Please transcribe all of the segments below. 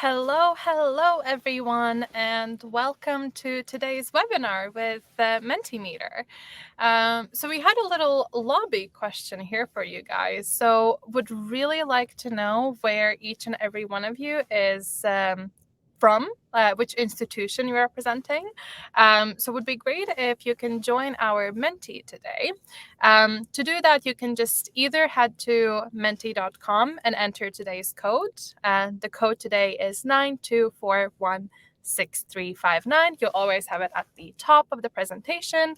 Hello, everyone, and welcome to today's webinar with Mentimeter. So we had a little lobby question here for you guys. So would really like to know where each and every one of you is from, which institution you're representing. So it would be great if you can join our Menti today. To do that, you can just either head to menti.com and enter today's code. The code today is 92416359. You'll always have it at the top of the presentation.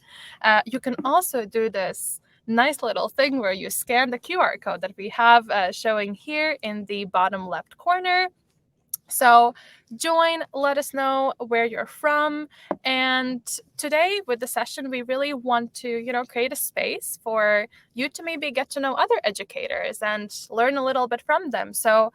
You can also do this nice little thing where you scan the QR code that we have showing here in the bottom left corner. So join, let us know where you're from. And today with the session, we really want to, create a space for you to maybe get to know other educators and learn a little bit from them. So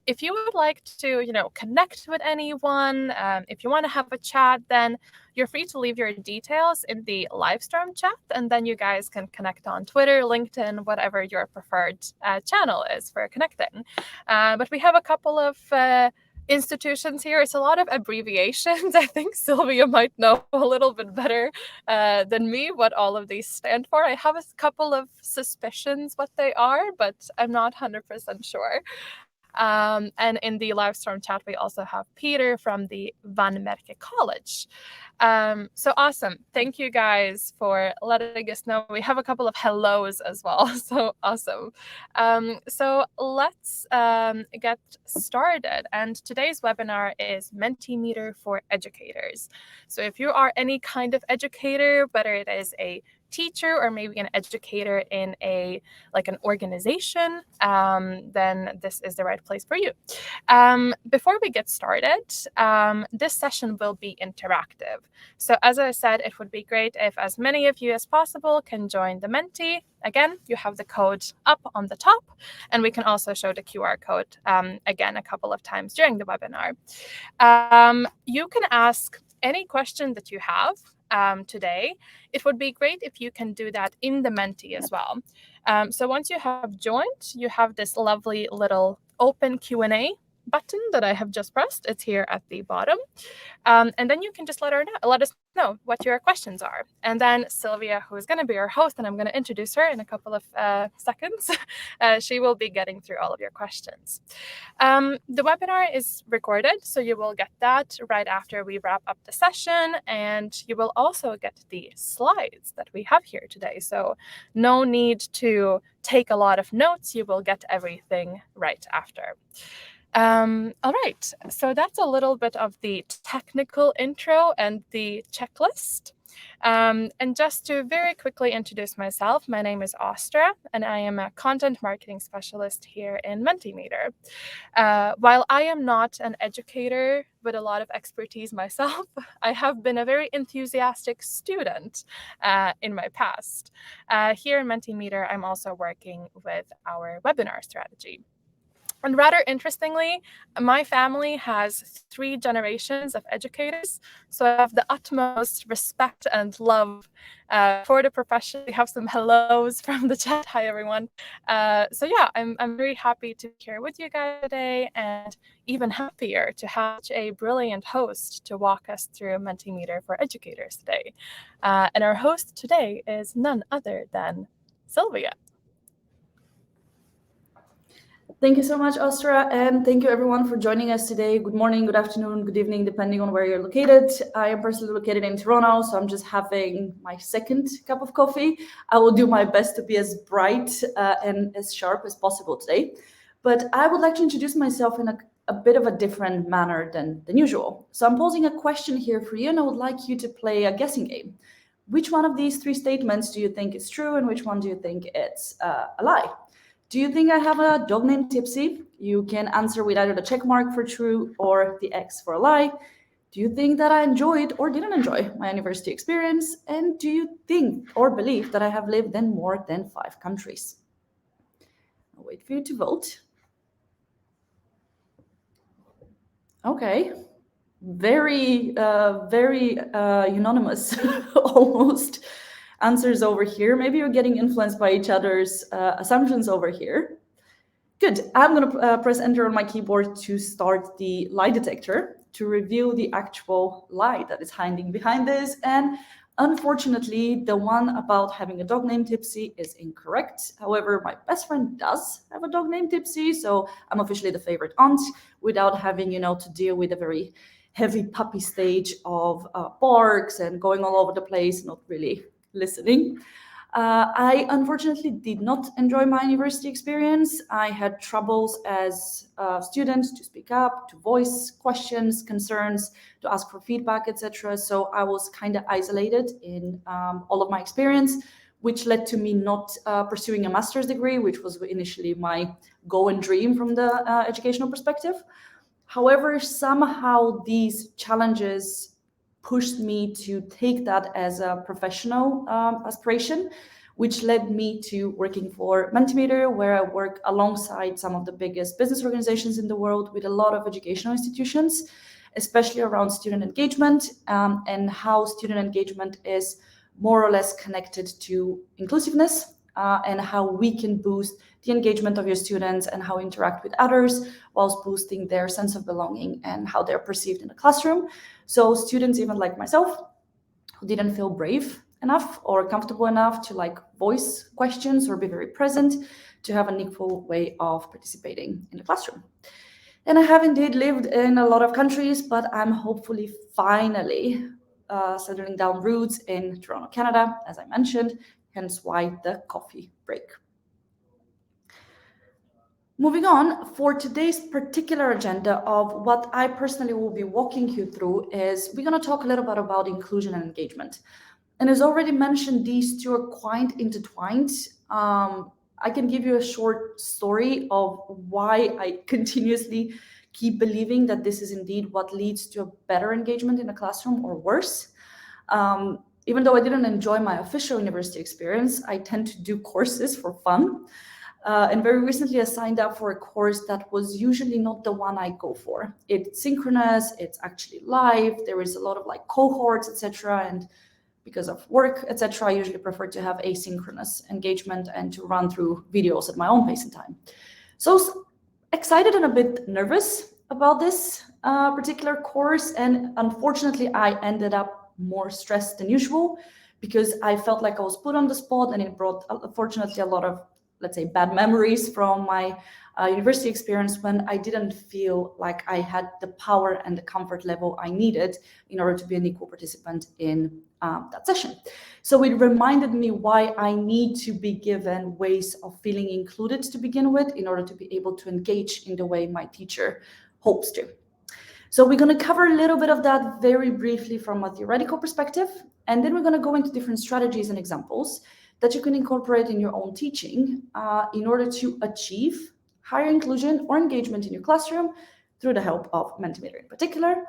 if you would like to, connect with anyone, if you want to have a chat, then you're free to leave your details in the live stream chat, and then you guys can connect on Twitter, LinkedIn, whatever your preferred channel is for connecting. But we have a couple of institutions here. It's a lot of abbreviations. I think Sylvia might know a little bit better than me what all of these stand for. I have a couple of suspicions what they are, but I'm not 100% sure. And in the live stream chat, we also have Peter from the Van Merke College. So awesome. Thank you guys for letting us know. We have a couple of hellos as well. So awesome. So let's get started. And today's webinar is Mentimeter for Educators. So if you are any kind of educator, whether it is a teacher or maybe an educator in an organization, then this is the right place for you. Before we get started, this session will be interactive. So as I said, it would be great if as many of you as possible can join the Menti. Again, you have the code up on the top, and we can also show the QR code again a couple of times during the webinar. You can ask any question that you have today. It would be great if you can do that in the Menti as well. So once you have joined, you have this lovely little open Q&A button that I have just pressed. It's here at the bottom. And then you can just let us know what your questions are. And then Sylvia, who is going to be our host, and I'm going to introduce her in a couple of seconds, she will be getting through all of your questions. The webinar is recorded, so you will get that right after we wrap up the session. And you will also get the slides that we have here today. So no need to take a lot of notes. You will get everything right after. All right, so that's a little bit of the technical intro and the checklist. And just to very quickly introduce myself, my name is Astra, and I am a content marketing specialist here in Mentimeter. While I am not an educator with a lot of expertise myself, I have been a very enthusiastic student in my past. Here in Mentimeter, I'm also working with our webinar strategy. And rather interestingly, my family has 3 generations of educators, so I have the utmost respect and love for the profession. We have some hellos from the chat. Hi, everyone. So yeah, I'm very happy to be here with you guys today, and even happier to have such a brilliant host to walk us through Mentimeter for Educators today. And our host today is none other than Sylvia. Thank you so much, Astra, and thank you everyone for joining us today. Good morning, good afternoon, good evening, depending on where you're located. I am personally located in Toronto, so I'm just having my second cup of coffee. I will do my best to be as bright and as sharp as possible today. But I would like to introduce myself in a bit of a different manner than usual. So I'm posing a question here for you, and I would like you to play a guessing game. Which one of these 3 statements do you think is true, and which one do you think it's a lie? Do you think I have a dog named Tipsy? You can answer with either the check mark for true or the X for a lie. Do you think that I enjoyed or didn't enjoy my university experience? And do you think or believe that I have lived in more than 5 countries? I'll wait for you to vote. Okay. Very unanimous, almost. Answers over here. Maybe you're getting influenced by each other's assumptions over here. Good. I'm going to press enter on my keyboard to start the lie detector to reveal the actual lie that is hiding behind this. And unfortunately, the one about having a dog named Tipsy is incorrect. However, my best friend does have a dog named Tipsy, so I'm officially the favorite aunt without having, to deal with a very heavy puppy stage of barks and going all over the place, not really listening. I unfortunately did not enjoy my university experience. I had troubles as a student to speak up, to voice questions, concerns, to ask for feedback, etc. So I was kind of isolated in all of my experience, which led to me not pursuing a master's degree, which was initially my goal and dream from the educational perspective. However, somehow these challenges pushed me to take that as a professional aspiration, which led me to working for Mentimeter, where I work alongside some of the biggest business organizations in the world with a lot of educational institutions, especially around student engagement and how student engagement is more or less connected to inclusiveness and how we can boost the engagement of your students and how interact with others whilst boosting their sense of belonging and how they're perceived in the classroom. So students, even like myself, who didn't feel brave enough or comfortable enough to like voice questions or be very present, to have an equal way of participating in the classroom. And I have indeed lived in a lot of countries, but I'm hopefully finally settling down roots in Toronto, Canada, as I mentioned, hence why the coffee break. Moving on, for today's particular agenda of what I personally will be walking you through is we're going to talk a little bit about inclusion and engagement. And as already mentioned, these two are quite intertwined. I can give you a short story of why I continuously keep believing that this is indeed what leads to a better engagement in a classroom or worse. Even though I didn't enjoy my official university experience, I tend to do courses for fun. And very recently, I signed up for a course that was usually not the one I go for. It's synchronous, it's actually live, there is a lot of like cohorts, etc. And because of work, etc., I usually prefer to have asynchronous engagement and to run through videos at my own pace and time. So excited and a bit nervous about this particular course. And unfortunately, I ended up more stressed than usual because I felt like I was put on the spot, and it brought, unfortunately, a lot of, let's say, bad memories from my university experience when I didn't feel like I had the power and the comfort level I needed in order to be an equal participant in that session. So it reminded me why I need to be given ways of feeling included to begin with in order to be able to engage in the way my teacher hopes to. So we're going to cover a little bit of that very briefly from a theoretical perspective, and then we're going to go into different strategies and examples that you can incorporate in your own teaching in order to achieve higher inclusion or engagement in your classroom through the help of Mentimeter in particular.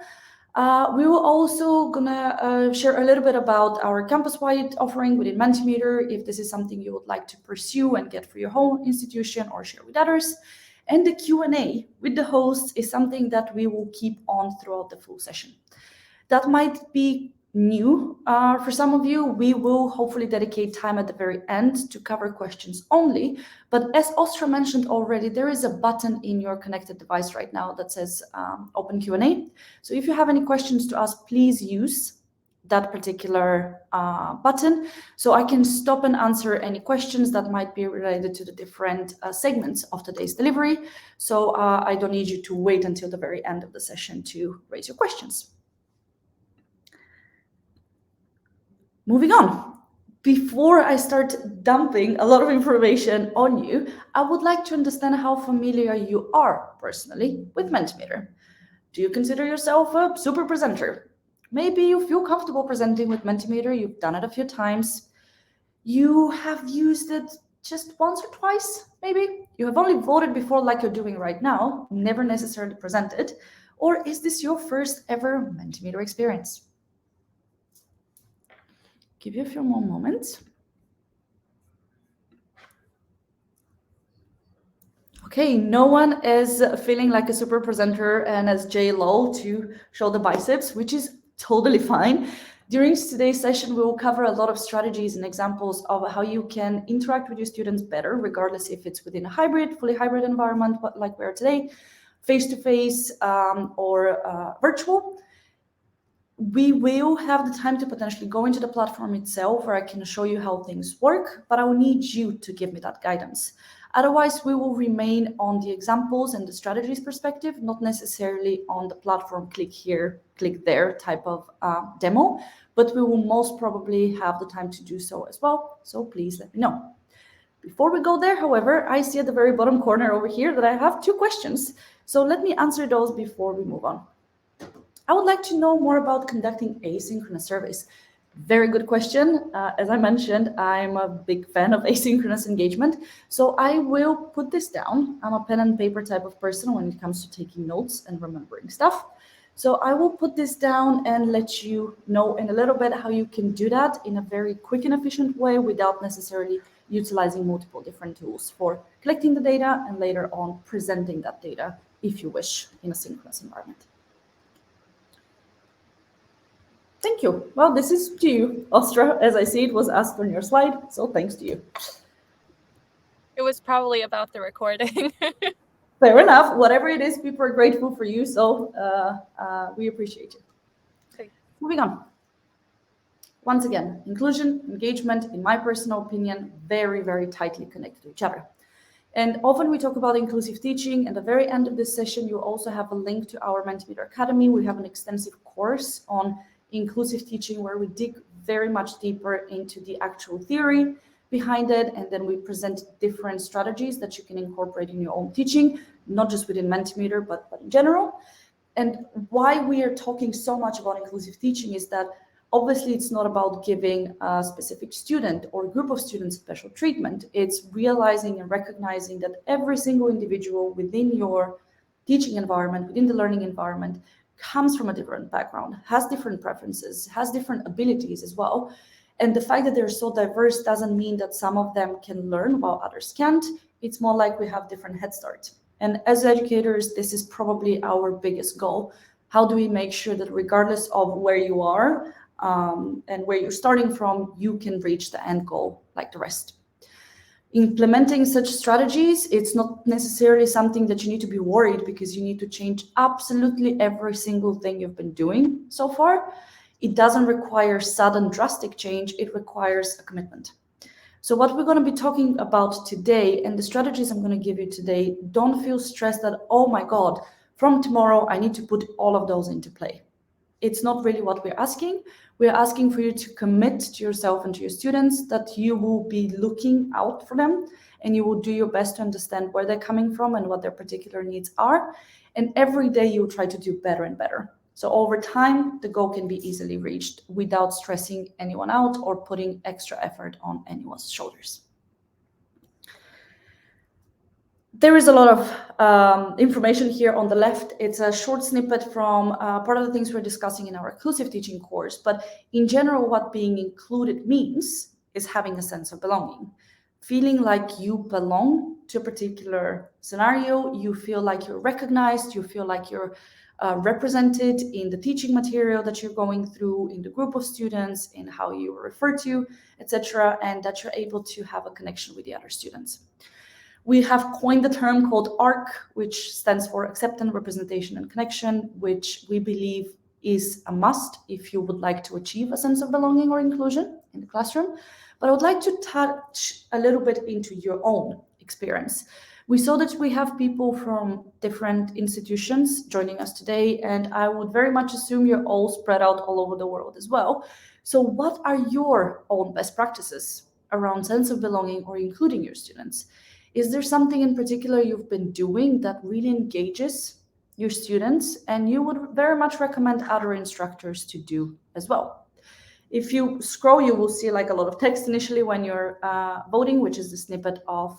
We will also gonna share a little bit about our campus-wide offering within Mentimeter, if this is something you would like to pursue and get for your own institution or share with others. And the Q&A with the hosts is something that we will keep on throughout the full session. That might be new for some of you. We will hopefully dedicate time at the very end to cover questions only. But as Ostra mentioned already, there is a button in your connected device right now that says Open Q&A. So if you have any questions to ask, please use that particular button so I can stop and answer any questions that might be related to the different segments of today's delivery. So I don't need you to wait until the very end of the session to raise your questions. Moving on, before I start dumping a lot of information on you, I would like to understand how familiar you are personally with Mentimeter. Do you consider yourself a super presenter? Maybe you feel comfortable presenting with Mentimeter, you've done it a few times. You have used it just once or twice, maybe. You have only voted before like you're doing right now, never necessarily presented. Or is this your first ever Mentimeter experience? Give you a few more moments. Okay, no one is feeling like a super presenter and as J-Lo to show the biceps, which is totally fine. During today's session, we will cover a lot of strategies and examples of how you can interact with your students better, regardless if it's within a hybrid, fully hybrid environment, like we are today, face-to-face or virtual. We will have the time to potentially go into the platform itself where I can show you how things work, but I will need you to give me that guidance. Otherwise, we will remain on the examples and the strategies perspective, not necessarily on the platform, click here, click there type of demo, but we will most probably have the time to do so as well. So please let me know. Before we go there, however, I see at the very bottom corner over here that I have 2 questions. So let me answer those before we move on. I would like to know more about conducting asynchronous surveys. Very good question. As I mentioned, I'm a big fan of asynchronous engagement. So I will put this down. I'm a pen and paper type of person when it comes to taking notes and remembering stuff. So I will put this down and let you know in a little bit how you can do that in a very quick and efficient way without necessarily utilizing multiple different tools for collecting the data and later on presenting that data if you wish in a synchronous environment. Thank you. Well, this is to you, Ostra. As I see, it was asked on your slide, so thanks to you. It was probably about the recording. Fair enough. Whatever it is, people are grateful for you, so we appreciate you. Okay. Moving on. Once again, inclusion, engagement, in my personal opinion, very, very tightly connected to each other. And often we talk about inclusive teaching. At the very end of this session, you also have a link to our Mentimeter Academy. We have an extensive course on inclusive teaching where we dig very much deeper into the actual theory behind it, and then we present different strategies that you can incorporate in your own teaching, not just within Mentimeter, but in general. And why we are talking so much about inclusive teaching is that obviously it's not about giving a specific student or group of students special treatment. It's realizing and recognizing that every single individual within your teaching environment, within the learning environment, comes from a different background, has different preferences, has different abilities as well. And the fact that they're so diverse doesn't mean that some of them can learn while others can't. It's more like we have different head start. And as educators, this is probably our biggest goal. How do we make sure that regardless of where you are and where you're starting from, you can reach the end goal like the rest? Implementing such strategies, it's not necessarily something that you need to be worried because you need to change absolutely every single thing you've been doing so far. It doesn't require sudden drastic change, it requires a commitment. So what we're going to be talking about today and the strategies I'm going to give you today, don't feel stressed that, oh my God, from tomorrow I need to put all of those into play. It's not really what we're asking. We're asking for you to commit to yourself and to your students that you will be looking out for them and you will do your best to understand where they're coming from and what their particular needs are. And every day you'll try to do better and better. So over time, the goal can be easily reached without stressing anyone out or putting extra effort on anyone's shoulders. There is a lot of information here on the left. It's a short snippet from part of the things we're discussing in our inclusive teaching course. But in general, what being included means is having a sense of belonging. Feeling like you belong to a particular scenario, you feel like you're recognized, you feel like you're represented in the teaching material that you're going through, in the group of students, in how you are referred to, etc., and that you're able to have a connection with the other students. We have coined the term called ARC, which stands for Acceptance, Representation, and Connection, which we believe is a must if you would like to achieve a sense of belonging or inclusion in the classroom. But I would like to touch a little bit into your own experience. We saw that we have people from different institutions joining us today, and I would very much assume you're all spread out all over the world as well. So what are your own best practices around sense of belonging or including your students? Is there something in particular you've been doing that really engages your students and you would very much recommend other instructors to do as well? If you scroll, you will see like a lot of text initially when you're voting, which is the snippet of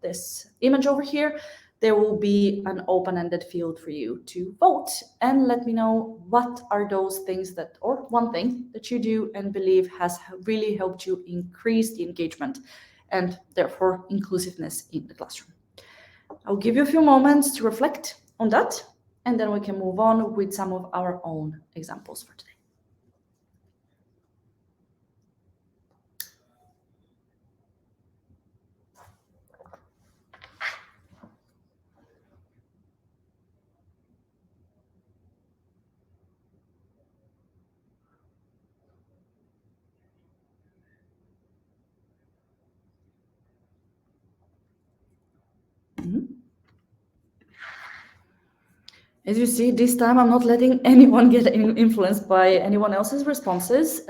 this image over here. There will be an open-ended field for you to vote and let me know what are those things that, or one thing that you do and believe has really helped you increase the engagement and therefore inclusiveness in the classroom. I'll give you a few moments to reflect on that, and then we can move on with some of our own examples for today. As you see, this time I'm not letting anyone get influenced by anyone else's responses.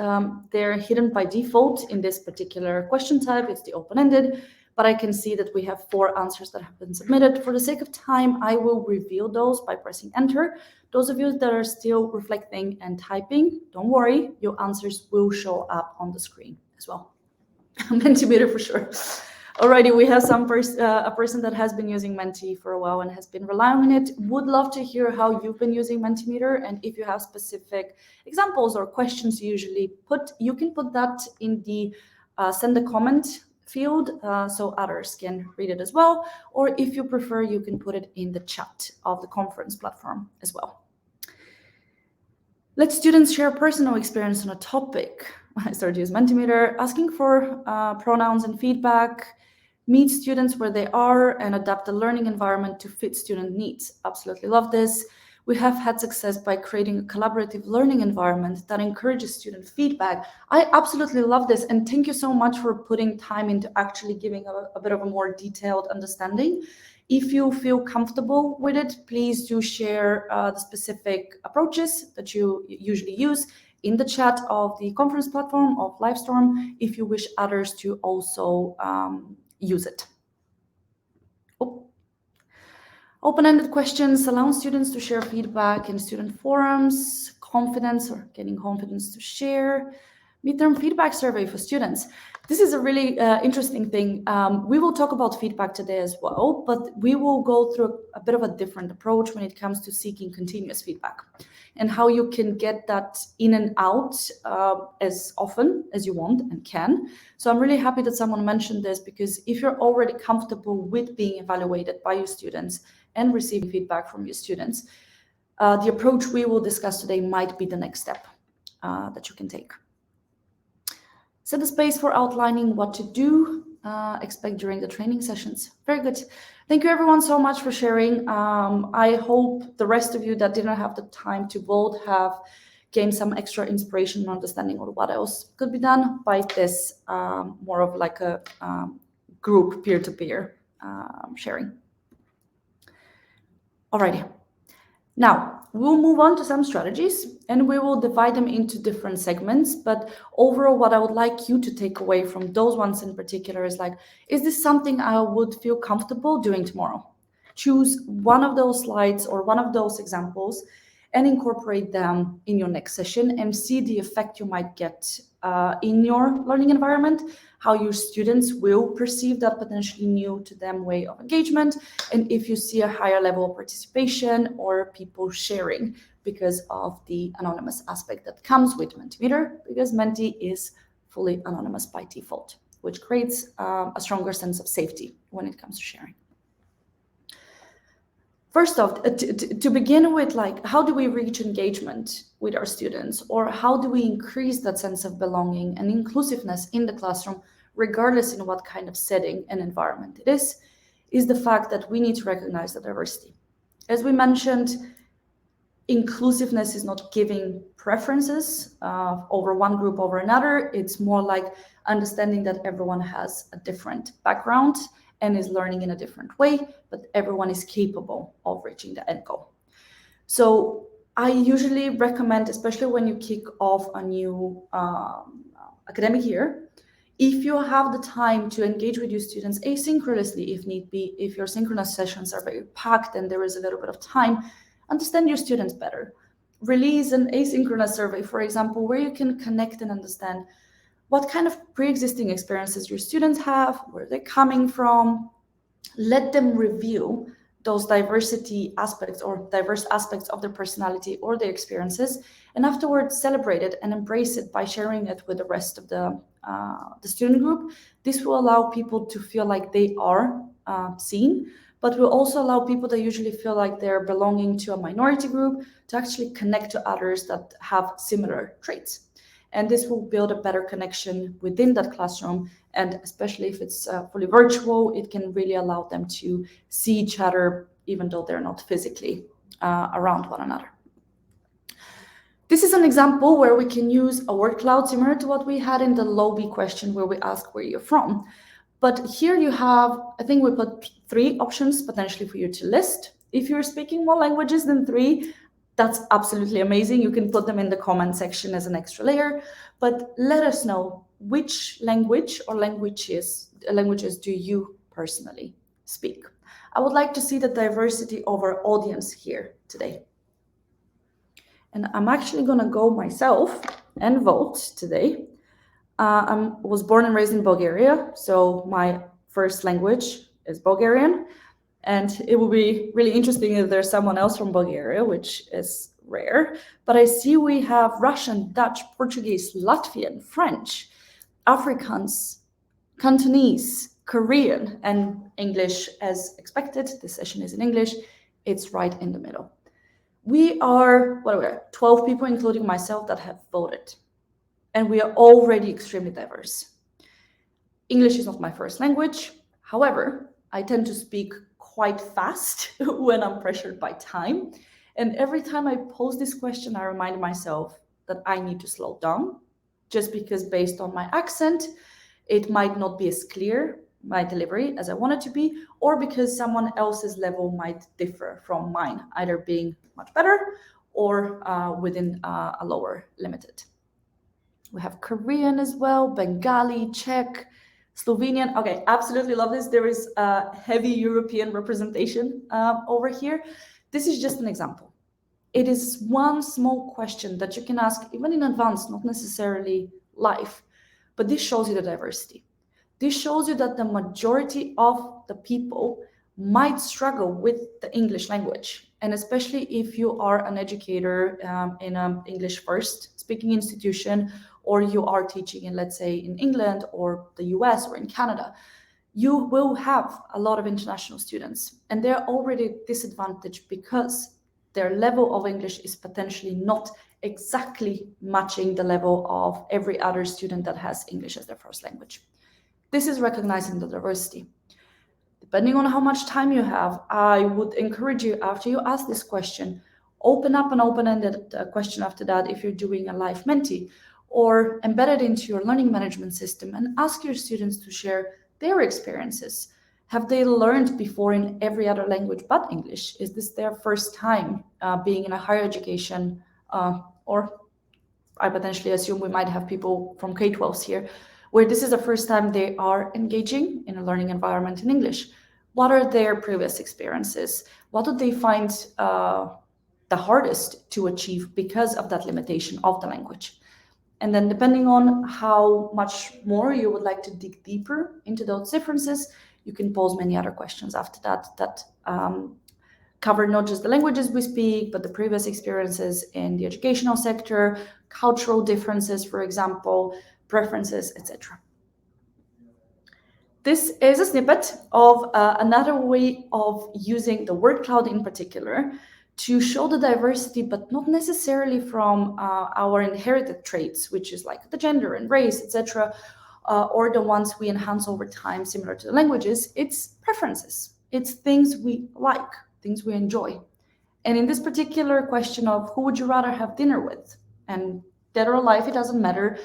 They're hidden by default in this particular question type. It's the open-ended, but I can see that we have 4 answers that have been submitted. For the sake of time, I will reveal those by pressing enter. Those of you that are still reflecting and typing, don't worry, your answers will show up on the screen as well. Mentimeter for sure. Alrighty, we have a person that has been using Menti for a while and has been relying on it. Would love to hear how you've been using Mentimeter, and if you have specific examples or questions you can put that in the send a comment field so others can read it as well. Or if you prefer, you can put it in the chat of the conference platform as well. Let students share personal experience on a topic. I started to use Mentimeter, asking for pronouns and feedback, meet students where they are, and adapt the learning environment to fit student needs. Absolutely love this. We have had success by creating a collaborative learning environment that encourages student feedback. I absolutely love this, and thank you so much for putting time into actually giving a bit of a more detailed understanding. If you feel comfortable with it, please do share the specific approaches that you usually use in the chat of the conference platform of Livestorm if you wish others to also use it. Oh. Open-ended questions allow students to share feedback in student forums, confidence or getting confidence to share. Midterm feedback survey for students. This is a really interesting thing. We will talk about feedback today as well, but we will go through a bit of a different approach when it comes to seeking continuous feedback and how you can get that in and out as often as you want and can. So I'm really happy that someone mentioned this, because if you're already comfortable with being evaluated by your students and receiving feedback from your students, the approach we will discuss today might be the next step that you can take. Set the space for outlining what to do, expect during the training sessions. Very good. Thank you everyone so much for sharing. I hope the rest of you that didn't have the time to vote have gained some extra inspiration and understanding of what else could be done by this more of like a group peer-to-peer sharing. Alrighty. Now, we'll move on to some strategies and we will divide them into different segments. But overall, what I would like you to take away from those ones in particular is like, is this something I would feel comfortable doing tomorrow? Choose one of those slides or one of those examples and incorporate them in your next session and see the effect you might get in your learning environment, how your students will perceive that potentially new to them way of engagement, and if you see a higher level of participation or people sharing because of the anonymous aspect that comes with Mentimeter, because Menti is fully anonymous by default, which creates a stronger sense of safety when it comes to sharing. First off, to begin with, like, how do we reach engagement with our students, or how do we increase that sense of belonging and inclusiveness in the classroom, regardless in what kind of setting and environment it is the fact that we need to recognize the diversity. As we mentioned, inclusiveness is not giving preferences over one group over another. It's more like understanding that everyone has a different background and is learning in a different way, but everyone is capable of reaching the end goal. So I usually recommend, especially when you kick off a new academic year, if you have the time to engage with your students asynchronously, if need be, if your synchronous sessions are very packed and there is a little bit of time, understand your students better. Release an asynchronous survey, for example, where you can connect and understand what kind of pre-existing experiences your students have, where they're coming from. Let them review those diversity aspects or diverse aspects of their personality or their experiences, and afterwards celebrate it and embrace it by sharing it with the rest of the student group. This will allow people to feel like they are seen, but will also allow people that usually feel like they're belonging to a minority group to actually connect to others that have similar traits. And this will build a better connection within that classroom. And especially if it's fully virtual, it can really allow them to see each other, even though they're not physically around one another. This is an example where we can use a word cloud similar to what we had in the lobby question where we ask where you're from. But here you have, I think we put 3 options potentially for you to list. If you're speaking more languages than 3, that's absolutely amazing. You can put them in the comment section as an extra layer, but let us know which language or languages do you personally speak. I would like to see the diversity of our audience here today. And I'm actually going to go myself and vote today. I was born and raised in Bulgaria, so my first language is Bulgarian. And it will be really interesting if there's someone else from Bulgaria, which is rare. But I see we have Russian, Dutch, Portuguese, Latvian, French, Afrikaans, Cantonese, Korean, and English as expected. This session is in English. It's right in the middle. We are, 12 people, including myself, that have voted. And we are already extremely diverse. English is not my first language. However, I tend to speak quite fast when I'm pressured by time. And every time I pose this question, I remind myself that I need to slow down, just because based on my accent, it might not be as clear, my delivery, as I want it to be, or because someone else's level might differ from mine, either being much better or within a lower limited. We have Korean as well, Bengali, Czech, Slovenian. Okay, absolutely love this. There is a heavy European representation over here. This is just an example. It is one small question that you can ask even in advance, not necessarily live, but this shows you the diversity. This shows you that the majority of the people might struggle with the English language. And especially if you are an educator in an English first speaking institution, or you are teaching in, let's say, in England or the US or in Canada, you will have a lot of international students, and they're already disadvantaged because their level of English is potentially not exactly matching the level of every other student that has English as their first language. This is recognizing the diversity. Depending on how much time you have, I would encourage you, after you ask this question, open up an open-ended question after that if you're doing a live Menti, or embed it into your learning management system and ask your students to share their experiences. Have they learned before in every other language but English? Is this their first time being in a higher education? Or I potentially assume we might have people from K-12s here, where this is the first time they are engaging in a learning environment in English. What are their previous experiences? What do they find the hardest to achieve because of that limitation of the language? And then depending on how much more you would like to dig deeper into those differences, you can pose many other questions after that cover not just the languages we speak, but the previous experiences in the educational sector, cultural differences, for example, preferences, etc. This is a snippet of another way of using the word cloud in particular to show the diversity, but not necessarily from our inherited traits, which is like the gender and race, etc., or the ones we enhance over time, similar to the languages. It's preferences. It's things we like, things we enjoy. And in this particular question of who would you rather have dinner with, and dead or alive, it doesn't matter,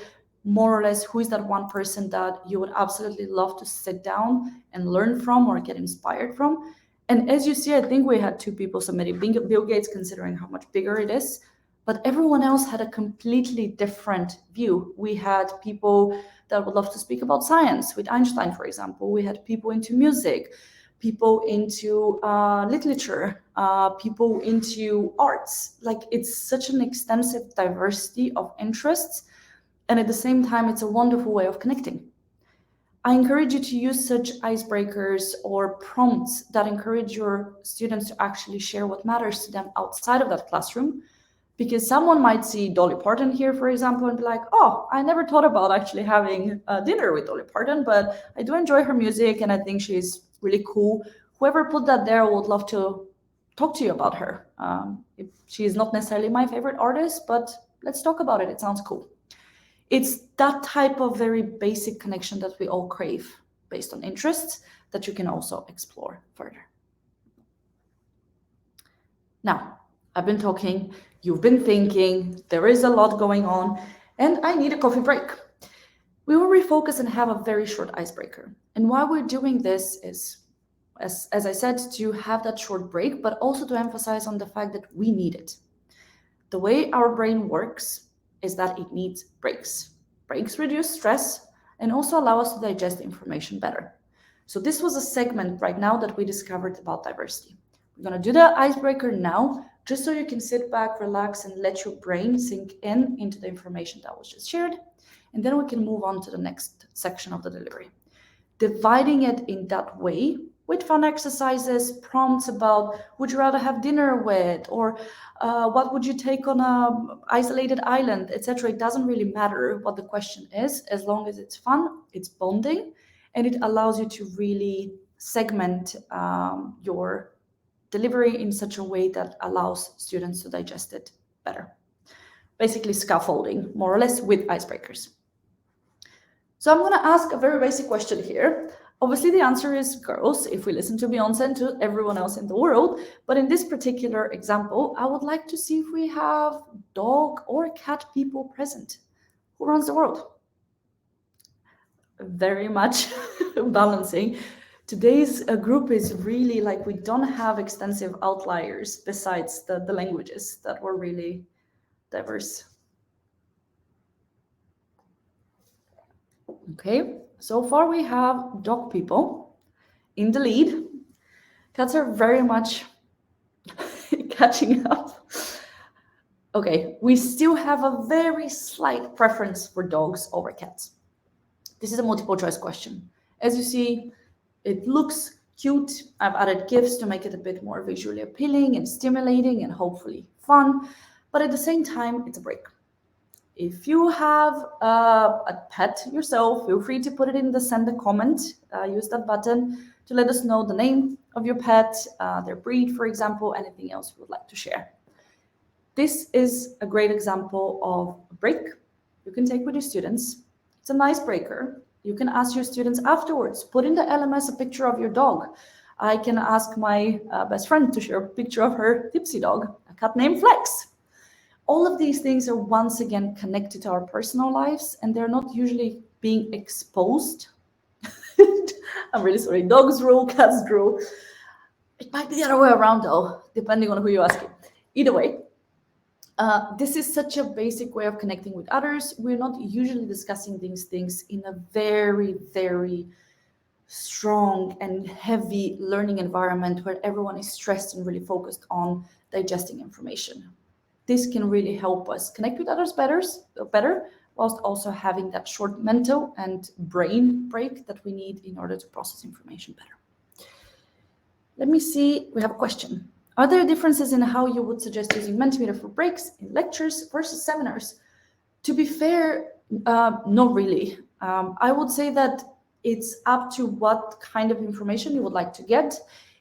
more or less, who is that one person that you would absolutely love to sit down and learn from or get inspired from? And as you see, I think we had 2 people submitting Bill Gates, considering how much bigger it is, but everyone else had a completely different view. We had people that would love to speak about science, with Einstein, for example. We had people into music, people into literature, people into arts. Like, it's such an extensive diversity of interests. And at the same time, it's a wonderful way of connecting. I encourage you to use such icebreakers or prompts that encourage your students to actually share what matters to them outside of that classroom. Because someone might see Dolly Parton here, for example, and be like, oh, I never thought about actually having dinner with Dolly Parton, but I do enjoy her music and I think she's really cool. Whoever put that there would love to talk to you about her. She is not necessarily my favorite artist, but let's talk about it. It sounds cool. It's that type of very basic connection that we all crave based on interests that you can also explore further. Now, I've been talking, you've been thinking, there is a lot going on, and I need a coffee break. We will refocus and have a very short icebreaker. And why we're doing this is, as I said, to have that short break, but also to emphasize on the fact that we need it. The way our brain works is that it needs breaks. Breaks reduce stress and also allow us to digest information better. So this was a segment right now that we discovered about diversity. We're going to do the icebreaker now, just so you can sit back, relax, and let your brain sink in into the information that was just shared. And then we can move on to the next section of the delivery. Dividing it in that way with fun exercises, prompts about would you rather have dinner with, or what would you take on a isolated island, etc. It doesn't really matter what the question is, as long as it's fun, it's bonding, and it allows you to really segment your delivery in such a way that allows students to digest it better. Basically scaffolding, more or less, with icebreakers. So I'm going to ask a very basic question here. Obviously, the answer is girls, if we listen to Beyonce and to everyone else in the world. But in this particular example, I would like to see if we have dog or cat people present. Who runs the world? Very much balancing. Today's group is really like, we don't have extensive outliers besides the languages that were really diverse. Okay, so far we have dog people in the lead. Cats are very much catching up. Okay, we still have a very slight preference for dogs over cats. This is a multiple choice question. As you see, it looks cute. I've added GIFs to make it a bit more visually appealing and stimulating and hopefully fun, but at the same time, it's a break. If you have a pet yourself, feel free to put it in the send a comment. Use that button to let us know the name of your pet, their breed, for example, anything else you would like to share. This is a great example of a break you can take with your students. It's an icebreaker. You can ask your students afterwards, put in the LMS a picture of your dog. I can ask my best friend to share a picture of her Tipsy dog, a cat named Flex. All of these things are once again connected to our personal lives, and they're not usually being exposed. I'm really sorry, dogs rule, cats rule. It might be the other way around though, depending on who you ask. Either way, this is such a basic way of connecting with others. We're not usually discussing these things in a very, very strong and heavy learning environment where everyone is stressed and really focused on digesting information. This can really help us connect with others better, whilst also having that short mental and brain break that we need in order to process information better. Let me see, we have a question. Are there differences in how you would suggest using Mentimeter for breaks in lectures versus seminars? To be fair, not really. I would say that it's up to what kind of information you would like to get.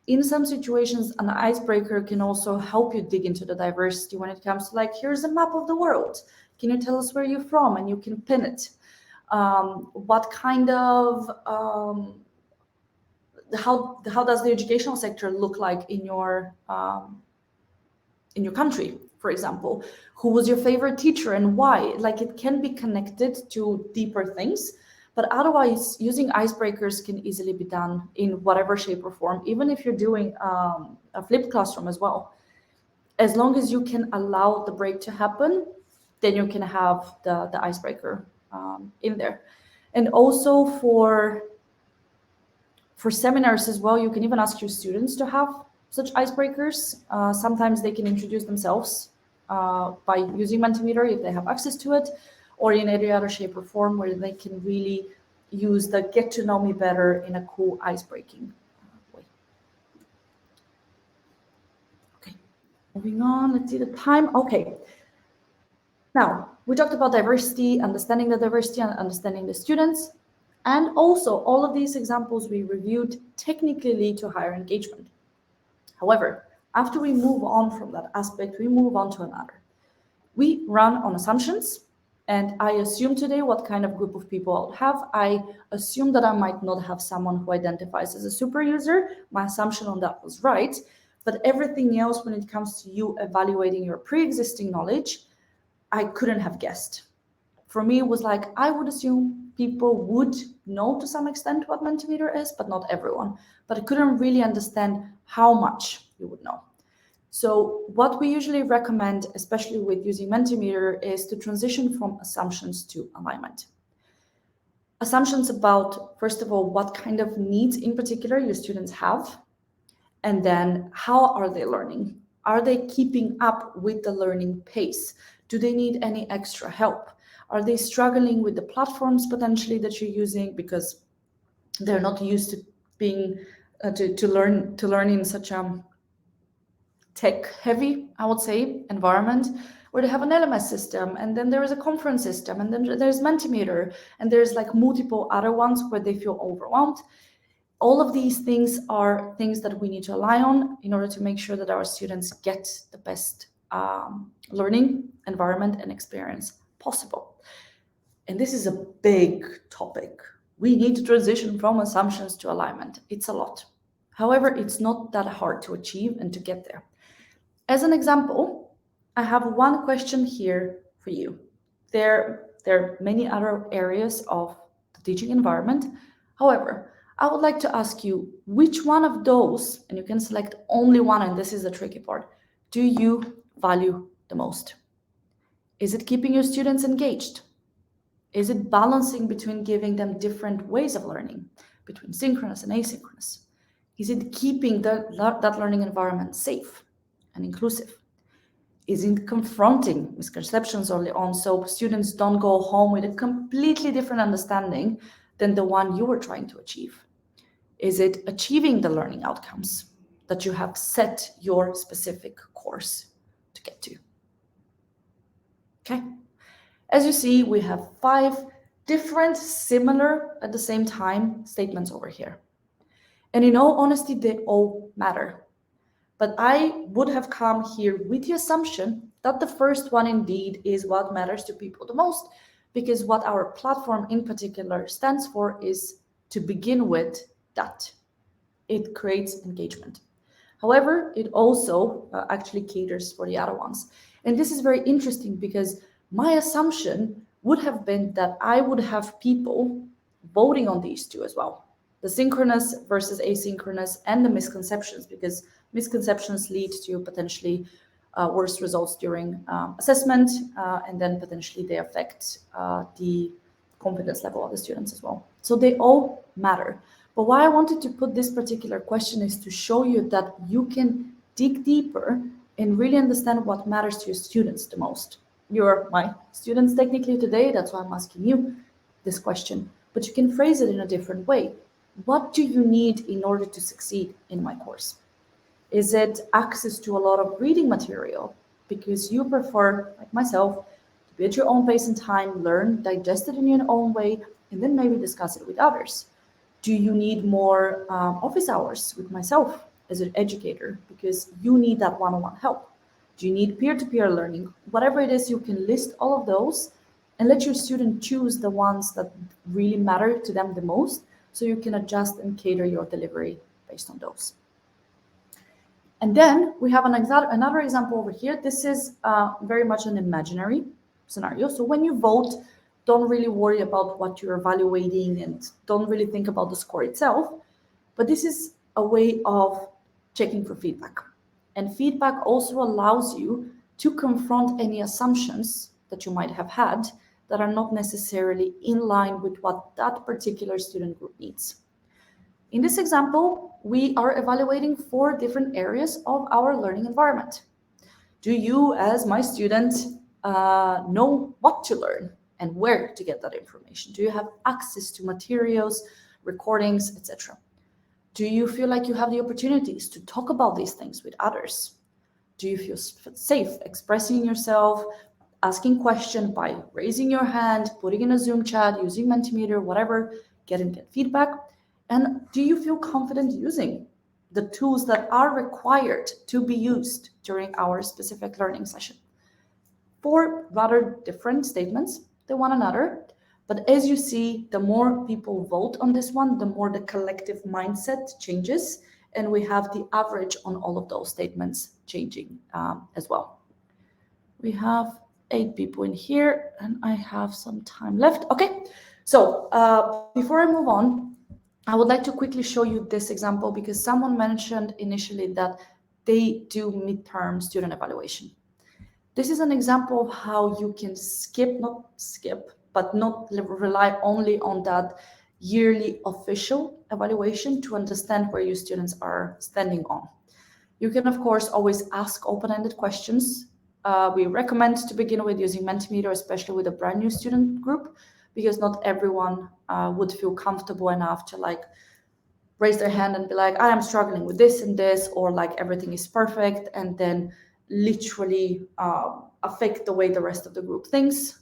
In some situations, an icebreaker can also help you dig into the diversity when it comes to like, here's a map of the world. Can you tell us where you're from? And you can pin it. What kind of, how does the educational sector look like in your country, for example? Who was your favorite teacher and why? Like, it can be connected to deeper things. But otherwise, using icebreakers can easily be done in whatever shape or form, even if you're doing a flipped classroom as well. As long as you can allow the break to happen, then you can have the icebreaker in there. And also for seminars as well, you can even ask your students to have such icebreakers. Sometimes they can introduce themselves by using Mentimeter if they have access to it, or in any other shape or form where they can really use the get to know me better in a cool ice-breaking way. Okay, moving on, let's see the time. Okay, now we talked about diversity, understanding the diversity and understanding the students, and also all of these examples we reviewed technically lead to higher engagement. However, after we move on from that aspect, we move on to another. We run on assumptions. And I assume today what kind of group of people I'll have. I assume that I might not have someone who identifies as a super user. My assumption on that was right. But everything else, when it comes to you evaluating your pre-existing knowledge, I couldn't have guessed. For me, it was like, I would assume people would know to some extent what Mentimeter is, but not everyone. But I couldn't really understand how much you would know. So what we usually recommend, especially with using Mentimeter, is to transition from assumptions to alignment. Assumptions about, first of all, what kind of needs in particular your students have, and then how are they learning? Are they keeping up with the learning pace? Do they need any extra help? Are they struggling with the platforms potentially that you're using because they're not used to being to learn in such a tech heavy, I would say, environment where they have an LMS system, and then there is a conference system, and then there's Mentimeter, and there's like multiple other ones where they feel overwhelmed. All of these things are things that we need to rely on in order to make sure that our students get the best learning environment and experience possible. And this is a big topic. We need to transition from assumptions to alignment. It's a lot. However, it's not that hard to achieve and to get there. As an example, I have one question here for you. There are many other areas of the teaching environment. However, I would like to ask you which one of those, and you can select only one, and this is the tricky part, do you value the most? Is it keeping your students engaged? Is it balancing between giving them different ways of learning, between synchronous and asynchronous? Is it keeping that learning environment safe and inclusive? Is it confronting misconceptions early on so students don't go home with a completely different understanding than the one you were trying to achieve? Is it achieving the learning outcomes that you have set your specific course to get to? Okay. As you see, we have 5 different, similar at the same time statements over here. And in all honesty, they all matter. But I would have come here with the assumption that the first one indeed is what matters to people the most, because what our platform in particular stands for is, to begin with, that it creates engagement. However, it also actually caters for the other ones. And this is very interesting because my assumption would have been that I would have people voting on these two as well, the synchronous versus asynchronous, and the misconceptions, because misconceptions lead to potentially worse results during assessment, and then potentially they affect the confidence level of the students as well. So they all matter. But why I wanted to put this particular question is to show you that you can dig deeper and really understand what matters to your students the most. You're my students technically today, that's why I'm asking you this question. But you can phrase it in a different way. What do you need in order to succeed in my course? Is it access to a lot of reading material because you prefer, like myself, to be at your own pace and time, learn, digest it in your own way, and then maybe discuss it with others? Do you need more office hours with myself as an educator because you need that one-on-one help? Do you need peer-to-peer learning? Whatever it is, you can list all of those and let your student choose the ones that really matter to them the most, so you can adjust and cater your delivery based on those. And then we have another example over here. This is very much an imaginary scenario. So when you vote, don't really worry about what you're evaluating and don't really think about the score itself. But this is a way of checking for feedback. And feedback also allows you to confront any assumptions that you might have had that are not necessarily in line with what that particular student group needs. In this example, we are evaluating 4 different areas of our learning environment. Do you, as my student, know what to learn and where to get that information? Do you have access to materials, recordings, etc.? Do you feel like you have the opportunities to talk about these things with others? Do you feel safe expressing yourself, asking questions by raising your hand, putting in a Zoom chat, using Mentimeter, whatever, get feedback? And do you feel confident using the tools that are required to be used during our specific learning session? 4 rather different statements than one another. But as you see, the more people vote on this one, the more the collective mindset changes. And we have the average on all of those statements changing as well. We have 8 people in here and I have some time left. Okay, So before I move on, I would like to quickly show you this example because someone mentioned initially that they do midterm student evaluation. This is an example of how you can not skip, but not rely only on that yearly official evaluation to understand where your students are standing on. You can, of course, always ask open-ended questions. We recommend to begin with using Mentimeter, especially with a brand new student group, because not everyone would feel comfortable enough to raise their hand and be like, I am struggling with this and this, or like everything is perfect, and then literally affect the way the rest of the group thinks,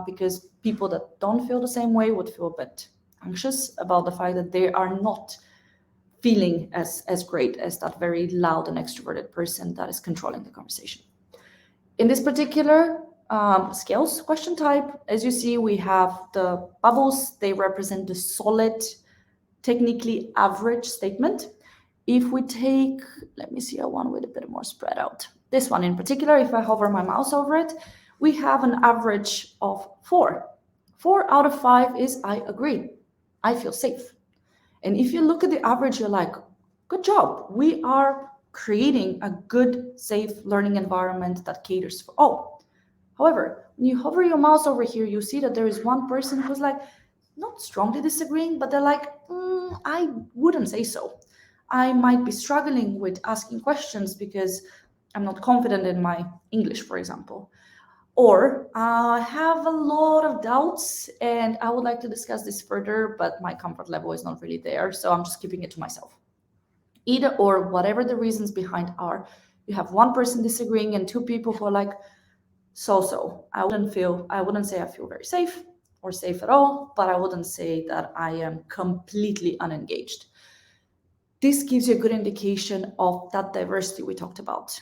because people that don't feel the same way would feel a bit anxious about the fact that they are not feeling as great as that very loud and extroverted person that is controlling the conversation. In this particular scales question type, as you see, we have the bubbles. They represent the solid, technically average statement. If we take, let me see, one with a bit more spread out. This one in particular, if I hover my mouse over it, we have an average of 4. 4 out of 5 is I agree. I feel safe. And if you look at the average, you're like, good job. We are creating a good, safe learning environment that caters for all. However, when you hover your mouse over here, you see that there is one person who's like, not strongly disagreeing, but they're like, I wouldn't say so. I might be struggling with asking questions because I'm not confident in my English, for example. Or I have a lot of doubts and I would like to discuss this further, but my comfort level is not really there, so I'm just keeping it to myself. Either or, whatever the reasons behind are, you have one person disagreeing and two people who are like, so. I wouldn't say I feel very safe or safe at all, but I wouldn't say that I am completely unengaged. This gives you a good indication of that diversity we talked about.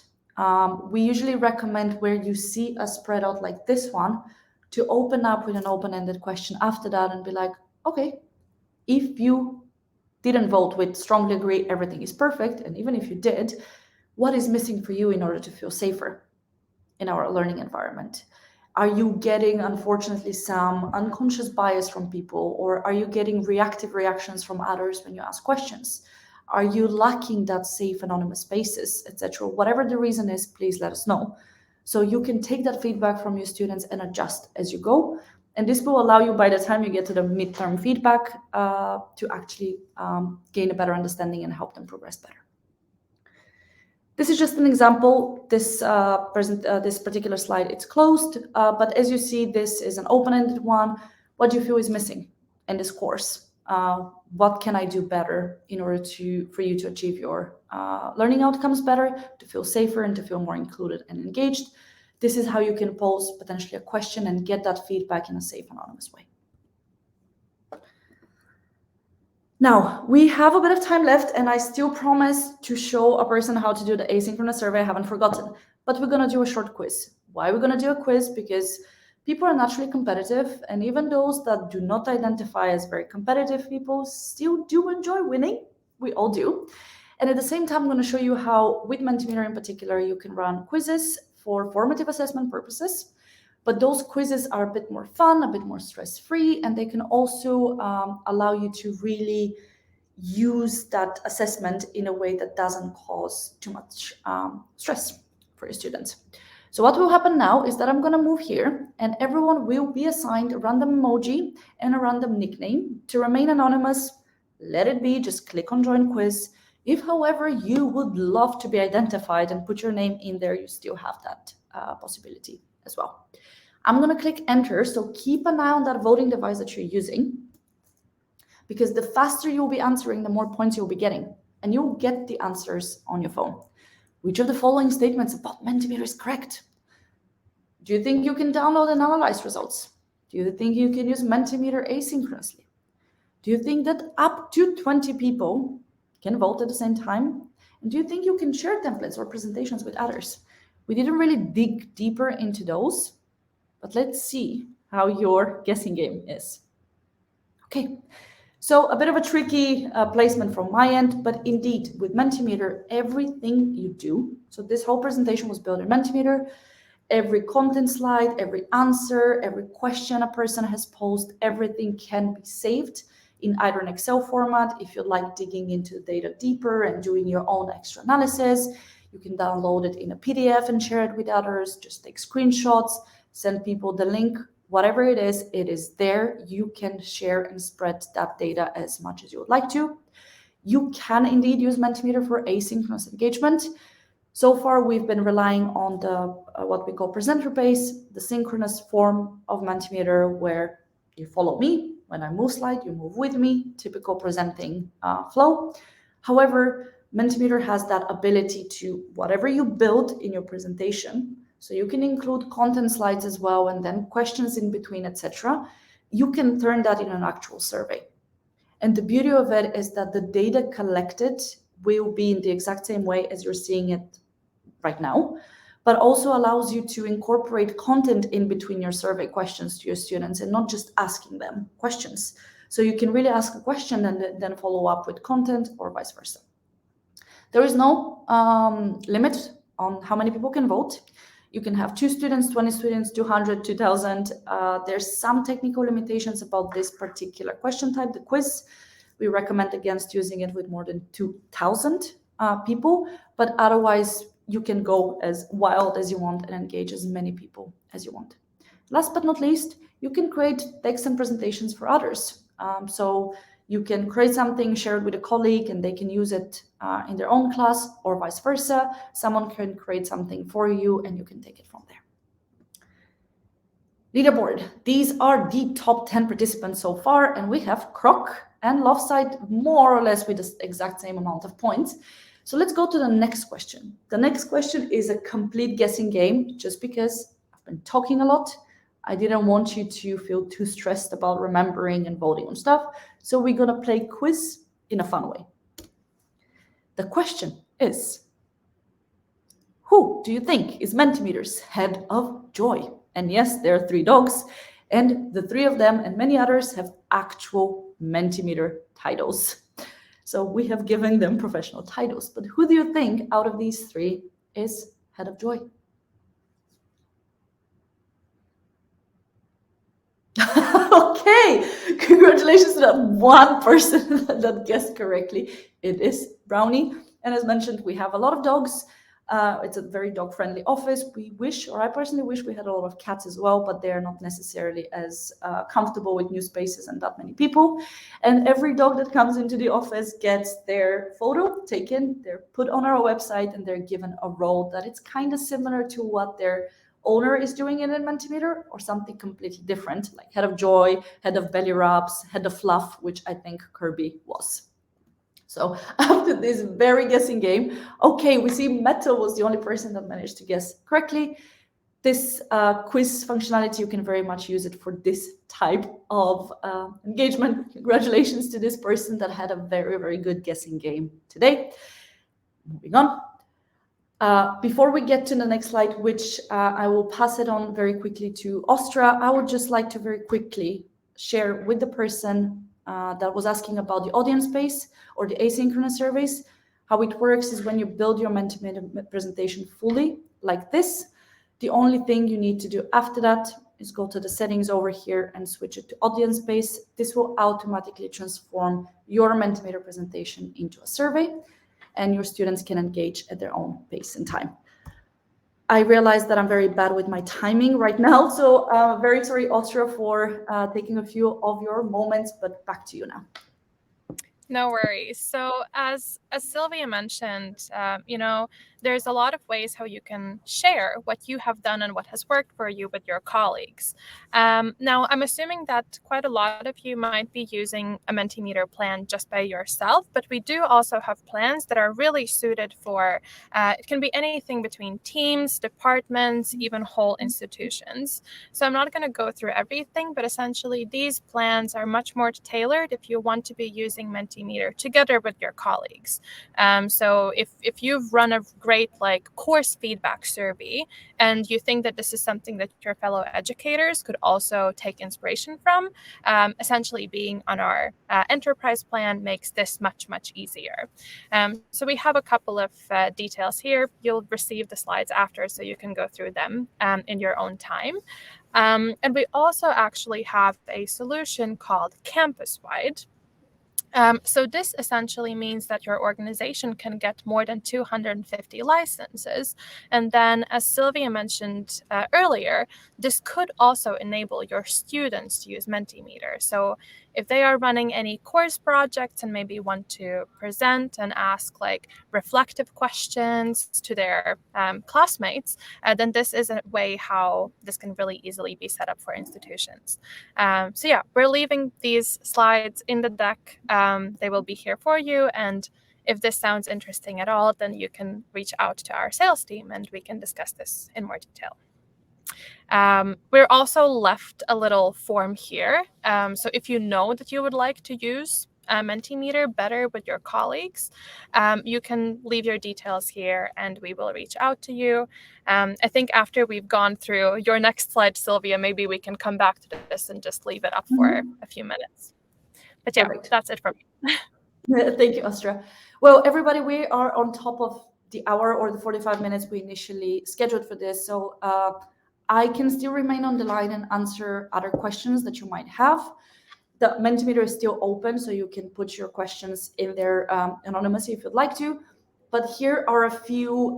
We usually recommend where you see a spread out like this one to open up with an open-ended question after that and be like, okay, if you didn't vote with strongly agree, everything is perfect, and even if you did, what is missing for you in order to feel safer in our learning environment? Are you getting, unfortunately, some unconscious bias from people, or are you getting reactive reactions from others when you ask questions? Are you lacking that safe anonymous spaces, etc.? Whatever the reason is, please let us know. So you can take that feedback from your students and adjust as you go. And this will allow you, by the time you get to the midterm feedback, to actually gain a better understanding and help them progress better. This is just an example. This particular slide, it's closed, but as you see, this is an open-ended one. What do you feel is missing in this course? What can I do better in order for you to achieve your learning outcomes better, to feel safer and to feel more included and engaged? This is how you can pose potentially a question and get that feedback in a safe, anonymous way. Now, we have a bit of time left, and I still promise to show a person how to do the asynchronous survey. I haven't forgotten, but we're going to do a short quiz. Why are we going to do a quiz? Because people are naturally competitive, and even those that do not identify as very competitive people still do enjoy winning. We all do. And at the same time, I'm going to show you how, with Mentimeter in particular, you can run quizzes for formative assessment purposes. But those quizzes are a bit more fun, a bit more stress-free, and they can also allow you to really use that assessment in a way that doesn't cause too much stress for your students. So what will happen now is that I'm going to move here, and everyone will be assigned a random emoji and a random nickname. To remain anonymous, let it be, just click on Join Quiz. If, however, you would love to be identified and put your name in there, you still have that possibility as well. I'm going to click enter, so keep an eye on that voting device that you're using, because the faster you'll be answering, the more points you'll be getting, and you'll get the answers on your phone. Which of the following statements about Mentimeter is correct? Do you think you can download and analyze results? Do you think you can use Mentimeter asynchronously? Do you think that up to 20 people can vote at the same time? And do you think you can share templates or presentations with others? We didn't really dig deeper into those, but let's see how your guessing game is. Okay, so a bit of a tricky placement from my end, but indeed, with Mentimeter, everything you do, so this whole presentation was built in Mentimeter, every content slide, every answer, every question a person has posed, everything can be saved in either an Excel format. If you like digging into the data deeper and doing your own extra analysis, you can download it in a PDF and share it with others. Just take screenshots, send people the link, whatever it is there. You can share and spread that data as much as you would like to. You can indeed use Mentimeter for asynchronous engagement. So far, we've been relying on the what we call presenter base, the synchronous form of Mentimeter, where you follow me. When I move slide, you move with me, typical presenting flow. However, Mentimeter has that ability to, whatever you build in your presentation, so you can include content slides as well, and then questions in between, etc. You can turn that in an actual survey. And the beauty of it is that the data collected will be in the exact same way as you're seeing it right now, but also allows you to incorporate content in between your survey questions to your students and not just asking them questions. So you can really ask a question and then follow up with content or vice versa. There is no limit on how many people can vote. You can have 2 students, 20 students, 200, 2000. There's some technical limitations about this particular question type, the quiz. We recommend against using it with more than 2000 people, but otherwise you can go as wild as you want and engage as many people as you want. Last but not least, you can create text and presentations for others. So you can create something, share it with a colleague, and they can use it in their own class, or vice versa. Someone can create something for you, and you can take it from there. Leaderboard. These are the top 10 participants so far, and we have Croc and Loveside more or less with the exact same amount of points. So let's go to the next question. The next question is a complete guessing game, just because I've been talking a lot. I didn't want you to feel too stressed about remembering and voting on stuff. So we're going to play quiz in a fun way. The question is, who do you think is Mentimeter's head of joy? And yes, there are 3 dogs, and the 3 of them and many others have actual Mentimeter titles. So we have given them professional titles. But who do you think out of these 3 is head of joy? Okay, congratulations to that one person that guessed correctly. It is Brownie. And as mentioned, we have a lot of dogs. It's a very dog-friendly office. We wish, or I personally wish, we had a lot of cats as well, but they're not necessarily as comfortable with new spaces and that many people. And every dog that comes into the office gets their photo taken, they're put on our website, and they're given a role that it's kind of similar to what their owner is doing in Mentimeter, or something completely different, like head of joy, head of belly rubs, head of fluff, which I think Kirby was. So after this very guessing game, okay, we see Metal was the only person that managed to guess correctly. This quiz functionality, you can very much use it for this type of engagement. Congratulations to this person that had a very, very good guessing game today. Moving on. Before we get to the next slide, which I will pass it on very quickly to Ostra, I would just like to very quickly share with the person that was asking about the audience space or the asynchronous surveys. How it works is when you build your Mentimeter presentation fully like this, the only thing you need to do after that is go to the settings over here and switch it to audience space. This will automatically transform your Mentimeter presentation into a survey, and your students can engage at their own pace and time. I realize that I'm very bad with my timing right now, so very sorry, Ostra, for taking a few of your moments, but back to you now. No worries. So as Sylvia mentioned, there's a lot of ways how you can share what you have done and what has worked for you with your colleagues. Now, I'm assuming that quite a lot of you might be using a Mentimeter plan just by yourself, but we do also have plans that are really suited for, it can be anything between teams, departments, even whole institutions. So I'm not going to go through everything, but essentially these plans are much more tailored if you want to be using Mentimeter together with your colleagues. So if you've run a great great like course feedback survey, and you think that this is something that your fellow educators could also take inspiration from, essentially being on our enterprise plan makes this much easier. So we have a couple of details here. You'll receive the slides after, so you can go through them in your own time. And we also actually have a solution called campus-wide. So this essentially means that your organization can get more than 250 licenses. And then, as Sylvia mentioned earlier, this could also enable your students to use Mentimeter. So if they are running any course projects and maybe want to present and ask like reflective questions to their classmates, then this is a way how this can really easily be set up for institutions. So yeah, we're leaving these slides in the deck. They will be here for you. And if this sounds interesting at all, then you can reach out to our sales team and we can discuss this in more detail. We're also left a little form here. So if you know that you would like to use Mentimeter better with your colleagues, you can leave your details here and we will reach out to you. I think after we've gone through your next slide, Sylvia, maybe we can come back to this and just leave it up for a few minutes. But yeah, Perfect. that's it from me. Thank you, Astra. Well, everybody, we are on top of the hour or the 45 minutes we initially scheduled for this. So I can still remain on the line and answer other questions that you might have. The Mentimeter is still open, so you can put your questions in there anonymously if you'd like to. But here are a few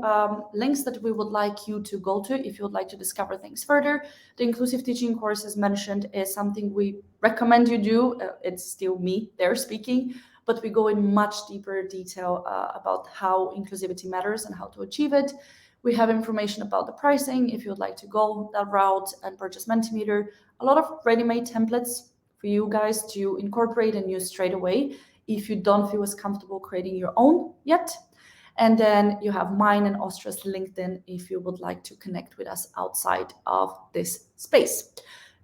links that we would like you to go to if you would like to discover things further. The inclusive teaching course, as mentioned, is something we recommend you do. It's still me there speaking, but we go in much deeper detail about how inclusivity matters and how to achieve it. We have information about the pricing if you would like to go that route and purchase Mentimeter. A lot of ready-made templates for you guys to incorporate and use straight away if you don't feel as comfortable creating your own yet. And then you have mine and Austria's LinkedIn if you would like to connect with us outside of this space.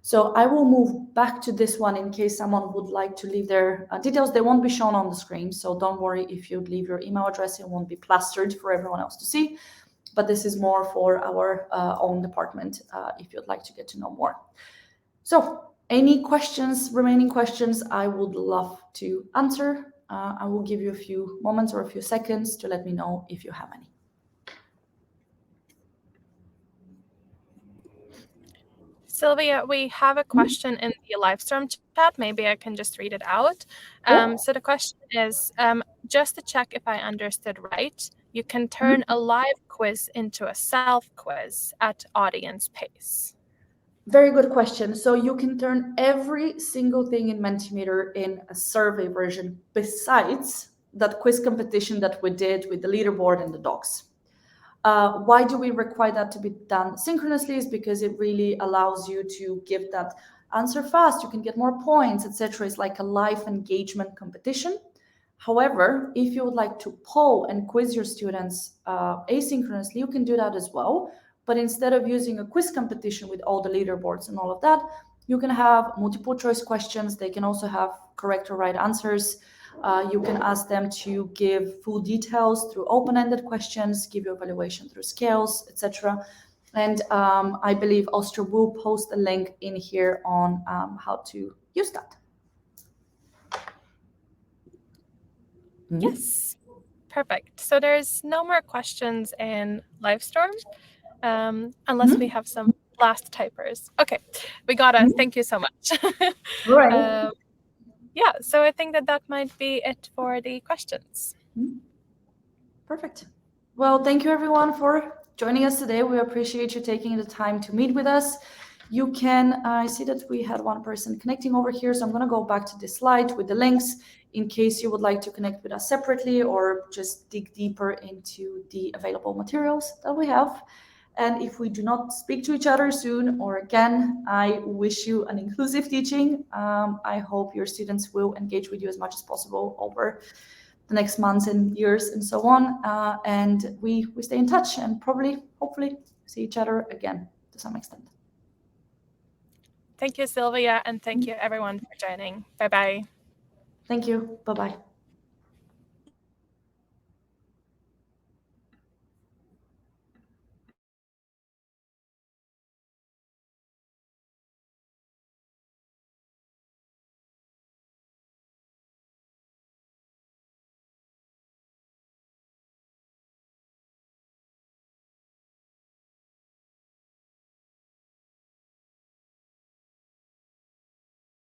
So I will move back to this one in case someone would like to leave their details. They won't be shown on the screen, so don't worry if you leave your email address. It won't be plastered for everyone else to see. But this is more for our own department if you'd like to get to know more. So any questions, remaining questions, I would love to answer. I will give you a few moments or a few seconds to let me know if you have any. Sylvia, we have a question in the live stream chat. Maybe I can just read it out. So the question is, just to check if I understood right, you can turn a live quiz into a self-quiz at audience pace. Very good question. So you can turn every single thing in Mentimeter in a survey version besides that quiz competition that we did with the leaderboard and the docs. Why do we require that to be done synchronously? Is because it really allows you to give that answer fast. You can get more points, etc. It's like a live engagement competition. However, if you would like to poll and quiz your students asynchronously, you can do that as well. But instead of using a quiz competition with all the leaderboards and all of that, you can have multiple choice questions. They can also have correct or right answers. You can ask them to give full details through open-ended questions, give you evaluation through scales, etc. And I believe Austria will post a link in here on how to use that. Yes, perfect. So there's no more questions in Livestorm, unless we have some last typers. Okay, we got it. Thank you so much. Right. Yeah, so I think that might be it for the questions. Perfect. Well, thank you everyone for joining us today. We appreciate you taking the time to meet with us. You can, I see that we had one person connecting over here, so I'm going to go back to this slide with the links in case you would like to connect with us separately or just dig deeper into the available materials that we have. And if we do not speak to each other soon or again, I wish you an inclusive teaching. I hope your students will engage with you as much as possible over the next months and years and so on. And we stay in touch and probably, hopefully, see each other again to some extent. Thank you, Sylvia, and thank you everyone for joining. Bye-bye. Thank you. Bye-bye.